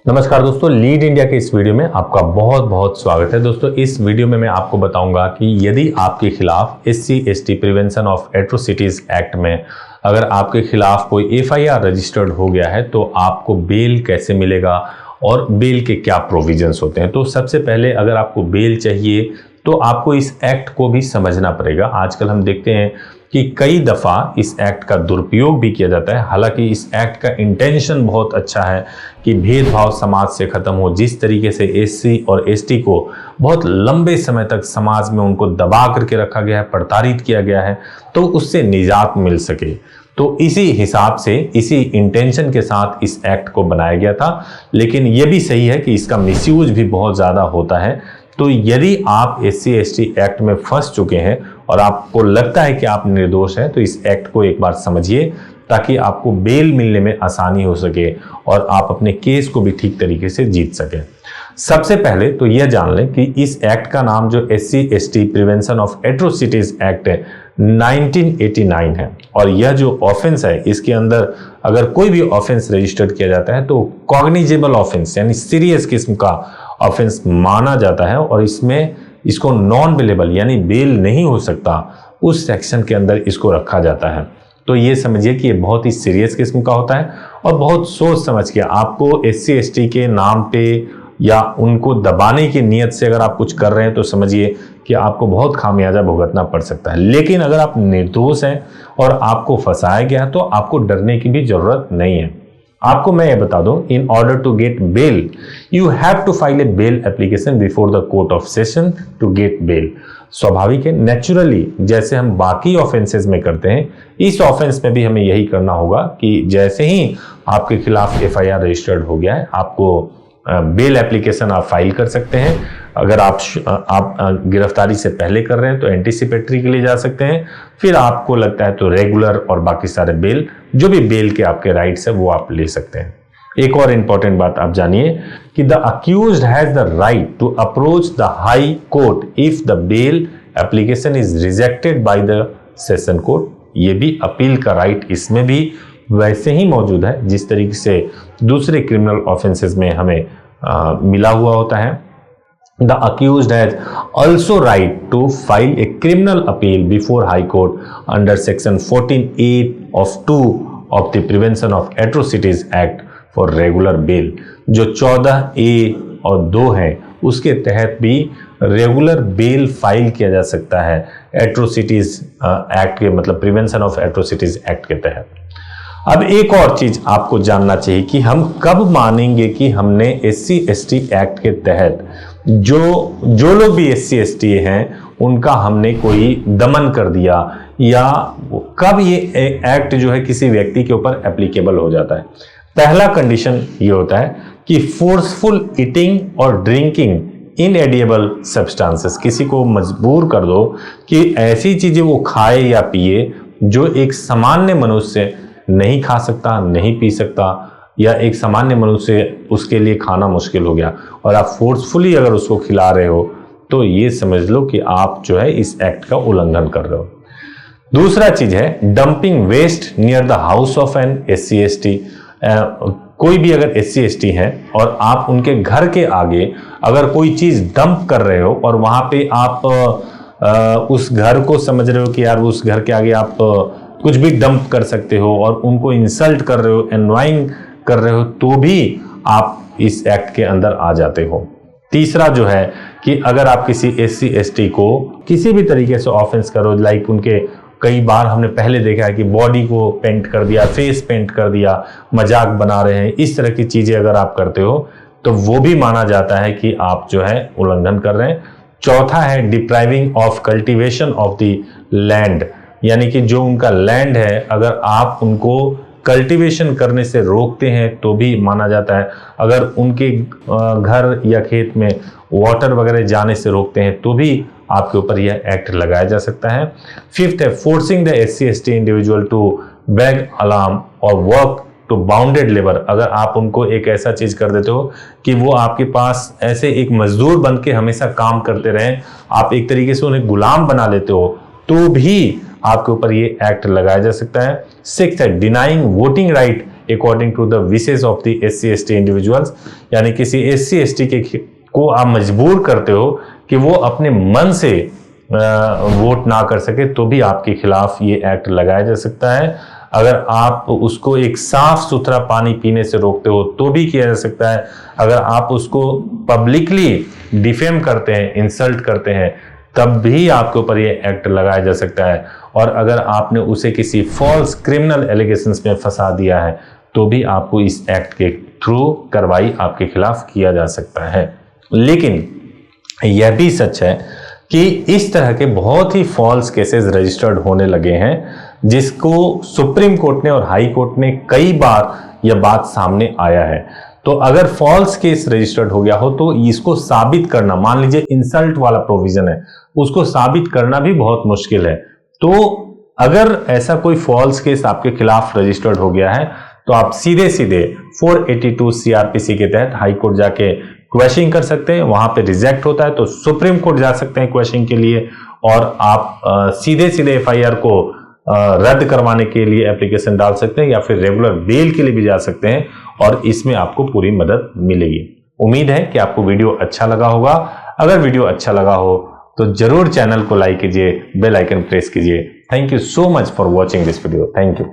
नमस्कार दोस्तों, lead India के इस वीडियो में आपका बहुत बहुत स्वागत है। दोस्तों, इस वीडियो में मैं आपको बताऊंगा कि यदि आपके खिलाफ SC/ST prevention of atrocities act में अगर आपके खिलाफ कोई FIR रजिस्टर्ड हो गया है तो आपको बेल कैसे मिलेगा और बेल के क्या प्रोविजंस होते हैं। तो सबसे पहले अगर आपको बेल चाहिए तो आपको इस एक्ट को भी समझना पड़ेगा। आजकल हम देखते हैं कि कई दफ़ा इस एक्ट का दुरुपयोग भी किया जाता है। हालांकि इस एक्ट का इंटेंशन बहुत अच्छा है कि भेदभाव समाज से खत्म हो। जिस तरीके से SC और ST को बहुत लंबे समय तक समाज में उनको दबा करके रखा गया है, प्रताड़ित किया गया है, तो उससे निजात मिल सके। तो इसी हिसाब से, इसी इंटेंशन के साथ इस एक्ट को बनाया गया था। लेकिन यह भी सही है कि इसका मिसयूज भी बहुत ज़्यादा होता है। तो यदि आप SC/ST एक्ट में फंस चुके हैं और आपको लगता है कि आप निर्दोष हैं तो इस एक्ट को एक बार समझिए ताकि आपको बेल मिलने में आसानी हो सके और आप अपने केस को भी ठीक तरीके से जीत सकें। सबसे पहले तो यह जान लें कि इस एक्ट का नाम जो SC/ST prevention of atrocities act है 1989 है। और यह जो ऑफेंस है इसके अंदर अगर कोई भी ऑफेंस रजिस्टर्ड किया जाता है तो कॉग्निजेबल ऑफेंस यानी सीरियस किस्म का ऑफेंस माना जाता है और इसमें इसको नॉन बेलेबल यानी बेल नहीं हो सकता उस सेक्शन के अंदर इसको रखा जाता है। तो ये समझिए कि ये बहुत ही सीरियस किस्म का होता है और बहुत सोच समझ के आपको SC/ST के नाम पे या उनको दबाने की नीयत से अगर आप कुछ कर रहे हैं तो समझिए कि आपको बहुत खामियाजा भुगतना पड़ सकता है। लेकिन अगर आप निर्दोष हैं और आपको फंसाया गया तो आपको डरने की भी जरूरत नहीं है। आपको मैं ये बता दूं, in order to get bail you have to file a bail application before the court of session to get bail. स्वाभाविक है, नेचुरली जैसे हम बाकी ऑफेंसेस में करते हैं इस ऑफेंस में भी हमें यही करना होगा कि जैसे ही आपके खिलाफ FIR रजिस्टर्ड हो गया है आपको बेल एप्लीकेशन आप फाइल कर सकते हैं। अगर आप गिरफ्तारी से पहले कर रहे हैं तो एंटीसिपेटरी के लिए जा सकते हैं। फिर आपको लगता है तो रेगुलर और बाकी सारे बेल, जो भी बेल के आपके राइट्स है वो आप ले सकते हैं। एक और इंपॉर्टेंट बात आप जानिए कि the accused has the right to approach the high court if the bail application is rejected by the session court. ये भी अपील का राइट इसमें भी वैसे ही मौजूद है जिस तरीके से दूसरे क्रिमिनल ऑफेंसेस में हमें मिला हुआ होता है। The accused has also right to file a criminal appeal before high court under section 14(a) of 2 of the prevention of atrocities act for regular bail. जो 14(a) और 2 है उसके तहत भी रेगुलर बेल फाइल किया जा सकता है एट्रोसिटीज एक्ट के, मतलब प्रिवेंशन ऑफ एट्रोसिटीज एक्ट के तहत। अब एक और चीज आपको जानना चाहिए कि हम कब मानेंगे कि हमने SC/ST एक्ट के तहत जो लोग भी SC/ST हैं उनका हमने कोई दमन कर दिया, या कब ये एक्ट जो है किसी व्यक्ति के ऊपर एप्लीकेबल हो जाता है। पहला कंडीशन ये होता है कि फोर्सफुल ईटिंग और ड्रिंकिंग इनएडिएबल सब्सटेंसेस, किसी को मजबूर कर दो कि ऐसी चीजें वो खाए या पिए जो एक सामान्य मनुष्य नहीं खा सकता, नहीं पी सकता, या एक सामान्य मनुष्य उसके लिए खाना मुश्किल हो गया और आप फोर्सफुली अगर उसको खिला रहे हो तो ये समझ लो कि आप जो है इस एक्ट का उल्लंघन कर रहे हो। दूसरा चीज है dumping waste near the house of an SC/ST। कोई भी अगर SC/ST है और आप उनके घर के आगे अगर कोई चीज डंप कर रहे हो और वहां पे आप उस घर को समझ रहे हो कि यार उस घर के आगे आप कुछ भी डंप कर सकते हो और उनको इंसल्ट कर रहे हो, एनवाइंग कर रहे हो, तो भी आप इस एक्ट के अंदर आ जाते हो। तीसरा जो है कि अगर आप किसी SC/ST को किसी भी तरीके से ऑफेंस करो, लाइक उनके कई बार हमने पहले देखा है कि बॉडी को पेंट कर दिया, फेस पेंट कर दिया, मजाक बना रहे हैं, इस तरह की चीजें अगर आप करते हो तो वो भी माना जाता है कि आप जो है उल्लंघन कर रहे हैं। चौथा है depriving of cultivation of the land, यानी कि जो उनका लैंड है अगर आप उनको कल्टीवेशन करने से रोकते हैं तो भी माना जाता है। अगर उनके घर या खेत में वाटर वगैरह जाने से रोकते हैं तो भी आपके ऊपर यह एक्ट लगाया जा सकता है। फिफ्थ है forcing the SC/ST individual to beg alarm और वर्क टू बाउंडेड लेबर। अगर आप उनको एक ऐसा चीज कर देते हो कि वो आपके पास ऐसे एक मजदूर बन के हमेशा काम करते रहें, आप एक तरीके से उन्हें गुलाम बना लेते हो, तो भी आपके ऊपर ये एक्ट लगाया जा सकता है। सिक्स्थ है denying voting right according to the wishes of the SC/ST individuals, यानी किसी SC/ST के को आप मजबूर करते हो कि वो अपने मन से वोट ना कर सके, तो भी आपके खिलाफ ये एक्ट लगाया जा सकता है। अगर आप उसको एक साफ सुथरा पानी पीने से रोकते हो तो भी किया जा सकता है। अगर आप उसको पब्लिकली डिफेम करते हैं, इंसल्ट करते हैं, तब भी आपके ऊपर ये एक्ट लगाया जा सकता है। और अगर आपने उसे किसी फॉल्स क्रिमिनल एलिगेशंस में फंसा दिया है तो भी आपको इस एक्ट के थ्रू कार्रवाई आपके खिलाफ किया जा सकता है। लेकिन यह भी सच है कि इस तरह के बहुत ही फॉल्स केसेस रजिस्टर्ड होने लगे हैं, जिसको सुप्रीम कोर्ट ने और हाई कोर्ट ने कई बार यह बात सामने आया है। तो अगर फॉल्स केस रजिस्टर्ड हो गया हो तो इसको साबित करना, मान लीजिए इंसल्ट वाला प्रोविजन है, उसको साबित करना भी बहुत मुश्किल है। तो अगर ऐसा कोई फॉल्स केस आपके खिलाफ रजिस्टर्ड हो गया है तो आप सीधे सीधे 482 CRPC के तहत हाई कोर्ट जाके क्वेश्चनिंग कर सकते हैं। वहां पे रिजेक्ट होता है तो सुप्रीम कोर्ट जा सकते हैं क्वेश्चनिंग के लिए, और आप सीधे सीधे FIR को रद्द करवाने के लिए एप्लीकेशन डाल सकते हैं, या फिर रेगुलर बेल के लिए भी जा सकते हैं, और इसमें आपको पूरी मदद मिलेगी। उम्मीद है कि आपको वीडियो अच्छा लगा होगा। अगर वीडियो अच्छा लगा हो तो जरूर चैनल को लाइक कीजिए, बेल आइकन प्रेस कीजिए। Thank you so much for watching this video. Thank you.